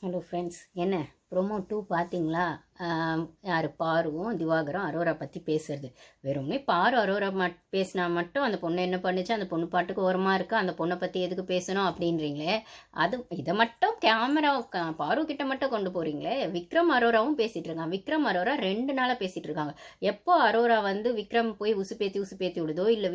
Hello friends, என்ன promo 2 பார்த்தீங்களா? யார் பாருவும் திவாகரும் அரோரா பற்றி பேசுறது. வெறும்னே பாரு அரோரா பேசினா மட்டும் அந்த பொண்ணு என்ன பண்ணுச்சு, அந்த பொண்ணு பாட்டுக்கு ஓரமாக இருக்கு, அந்த பொண்ணை பற்றி எதுக்கு பேசணும் அப்படின்றீங்களே. இதை மட்டும் கேமரா பாரு கிட்ட மட்டும் கொண்டு போறீங்களே. விக்ரம் அரோராவும் பேசிட்டு இருக்காங்க. விக்ரம் அரோரா 2 நாளாக பேசிட்டு இருக்காங்க. எப்போ அரோரா விக்ரம் போய் உசுப்பேத்தி விடுதோ, இல்லை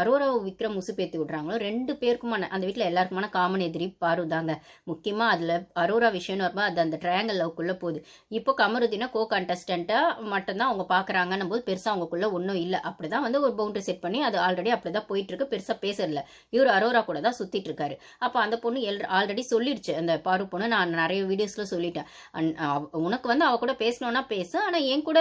அரோராவை விக்ரம் உசுப்பேத்தி விடுறாங்களோ, 2 பேருக்குமான அந்த வீட்டில் எல்லாருக்குமான காமன் எதிரி பாரு தாங்க. முக்கியமாக அதில் அரோரா விஷயம்னு வரும்போது அது அந்த ட்ரையாங்கல் லவ்க்குள்ளே போகுது. இப்போ கமருதீனை கோ கண்டஸ்டண்ட்டாக மட்டும்தான் அவங்க பார்க்குறாங்கன்னும் போது பெருசாக அவங்களுக்குள்ள ஒன்றும் இல்லை. அப்படி தான் ஒரு பவுண்டரி செட் பண்ணி அது ஆல்ரெடி அப்படி தான் போயிட்டு இருக்கு. பெருசாக பேசுறதில்ல. இவர் அரோரா கூட தான் சுற்றிட்டு இருக்காரு. அப்போ அந்த பொண்ணு ஆல்ரெடி சொல்லிடுச்சு, அந்த பாரு பொண்ணு. நான் நிறைய வீடியோஸில் சொல்லிட்டேன், உனக்கு அவ கூட பேசணும்னா பேசு, ஆனால் என் கூட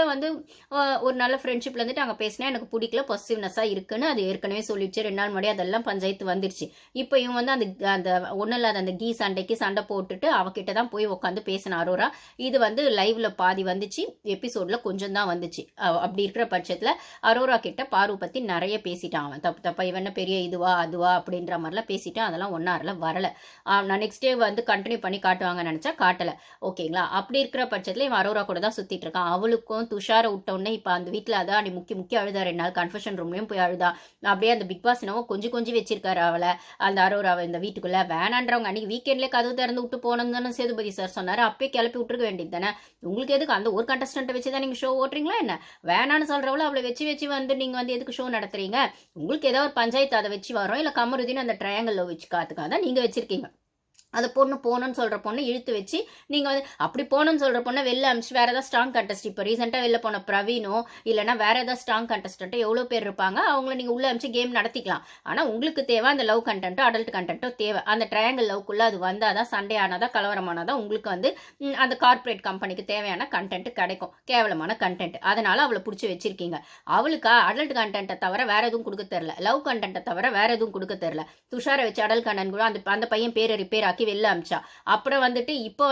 ஒரு நல்ல ஃப்ரெண்ட்ஷிப்ல அங்கே பேசினா எனக்கு பிடிக்கல, பாசிட்டிவ்னஸாக இருக்குன்னு அது ஏற்கனவே சொல்லிடுச்சு. 2 நாள் முன்னாடி அதெல்லாம் பஞ்சாயத்து வந்துருச்சு. இப்போ இவன் அந்த அந்த ஒன்றும் இல்லாத அந்த சண்டைக்கு சண்டை போட்டுட்டு அவகிட்ட தான் போய் உட்காந்து பேசின அரோரா. இது லைவ்ல பாதி வந்துச்சு, எபிசோட்ல கொஞ்சம் தான் வந்துச்சு. அப்படி இருக்கிற பட்சத்துல அரோரா கிட்ட பாரு பத்தி நிறைய பேசிட்டான். அவன் தப்பா இவன் பெரிய இதுவா அதுவா அப்படின்ற மாதிரிலாம் பேசிட்டான். அதெல்லாம் ஒன்னாரில் வரல. நான் நெக்ஸ்ட் டே கண்டினியூ பண்ணி காட்டுவாங்கன்னு நினைச்சா காட்டல. ஓகேங்களா? அப்படி இருக்கிற பட்சத்துல இவன் அரோரா கூட தான் சுத்திட்டு இருக்கான். அவளுக்கும் துஷாரை விட்டோன்னே இப்ப அந்த வீட்டுல அதான் முக்கிய அழுதா. 2 நாள் கன்ஃபெஷன் ரூம்லயும் போய் அழுதா. அப்படியே அந்த பிக் பாஸ் என்னவோ கொஞ்சம் வச்சிருக்காரு அவளை, அந்த அரோராவை இந்த வீட்டுக்குள்ள. வேணான்றவங்க அன்னைக்கு வீக்கெண்ட்லேயே கதவு திறந்து விட்டு போனோம்னு சேதுபதி சார் சொன்னாரு. அப்பயே கிளப்பி விட்டுருக்க வேண்டியது தானே. உங்களுக்கு எதுக்கு அந்த ஒரு கண்டஸ்டன்ட்டை வச்சு தான் நீங்கள் ஷோ ஓட்டுறீங்களா என்ன? வேணான்னு சொல்கிறவளோ அவளை வச்சு நீங்கள் எதுக்கு ஷோ நடத்துறீங்க? உங்களுக்கு ஏதாவது ஒரு பஞ்சாயத்து அதை வச்சு வரோம், இல்லை கமருதீன் அந்த ட்ரையாங்கல்ல வச்சு காத்துக்காக தான் நீங்கள் வச்சிருக்கீங்க. அந்த பொண்ணு போகணும்னு சொல்கிற பொண்ணு இழுத்து வச்சு நீங்கள் அப்படி போகணும்னு சொல்கிற பொண்ணை வெளில அமிச்சு வேறு ஏதாவது ஸ்ட்ராங் கண்டஸ்ட், இப்போ ரீசெண்டாக வெளில போன பிரவீனோ இல்லைனா வேறு ஏதாவது ஸ்ட்ராங் கண்டஸ்டன்ட்டோ எவ்வளோ பேர் இருப்பாங்க, அவங்கள நீங்கள் உள்ளே அமிச்சு கேம் நடத்திக்கலாம். ஆனால் உங்களுக்கு தேவை அந்த லவ் கண்டென்ட்டோ அடல்ட் கண்டென்ட்டோ தேவை. அந்த ட்ரையாங்கல் லவ்க்குள்ளே அது வந்தால் தான், சண்டே ஆனாதான், கலவரமானதான் உங்களுக்கு அந்த கார்பரேட் கம்பெனிக்கு தேவையான கண்டென்ட் கிடைக்கும். கேவலமான கண்டென்ட். அதனால் அவளை பிடிச்சி வச்சிருக்கீங்க. அவளுக்கா அடல்ட் கண்டென்ட்டை தவிர வேறு எதுவும் கொடுக்க தெரில, லவ் கண்டென்ட்டை தவிர வேறு எதுவும் கொடுக்க தெரில. துஷாரை வச்சு அடல்ட் கண்டென்ட் கூட அந்த பையன் பேரை ரிப்பேர் ஆக்கி வெளில அமிச்சா. அப்புறம் இப்போ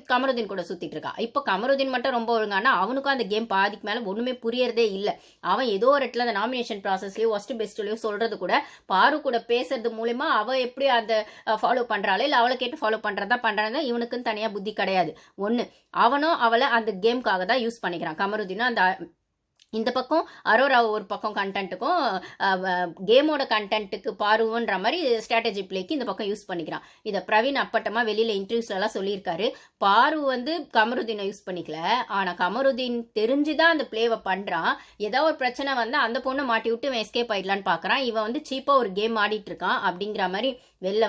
கமருதீன் கூட சுத்திட்டு இருக்கா. இப்போ கமருதீன் மட்டும் ரொம்ப ஒழுங்கானா அவனுக்கும் அந்த கேம் பாதிக்கு மேல ஒண்ணுமே புரியறதே இல்லை. அவன் ஏதோ ஒரு இடத்துல அந்த நாமினேஷன் ப்ராசஸ்லயோ ஒஸ்ட் பெஸ்ட்லயோ சொல்றது கூட பாரு கூட பேசுறது மூலமா அவ எப்படி அந்த ஃபாலோ பண்றாளோ இல்லை அவளை கேட்டு ஃபாலோ பண்றதா பண்றாங்க. இவனுக்குன்னு தனியா புத்தி கிடையாது. ஒண்ணு, அவனும் அவளை அந்த கேம்காக தான் யூஸ் பண்ணிக்கிறான். கமருதீனும் அந்த இந்த பக்கம் அரோரா ஒரு பக்கம் கண்டென்ட்டுக்கும் கேமோட கண்டென்ட்டுக்கு பாருன்ற மாதிரி ஸ்ட்ராட்டஜி பிளேக்கு இந்த பக்கம் யூஸ் பண்ணிக்கிறான். இதை பிரவீன் அப்பட்டமாக வெளியில் இன்டர்வியூஸ்லாம் சொல்லியிருக்காரு. பாரு கமருதீனை யூஸ் பண்ணிக்கல, ஆனால் கமருதீன் தெரிஞ்சுதான் அந்த பிளேவை பண்ணுறான். ஏதாவது ஒரு பிரச்சனை வந்தால் அந்த பொண்ணை மாட்டி விட்டு இவன் எஸ்கேப் ஆயிடலான்னு பார்க்குறான். இவன் சீப்பாக ஒரு கேம் ஆடிட்டு இருக்கான் அப்படிங்கிற மாதிரி வெளில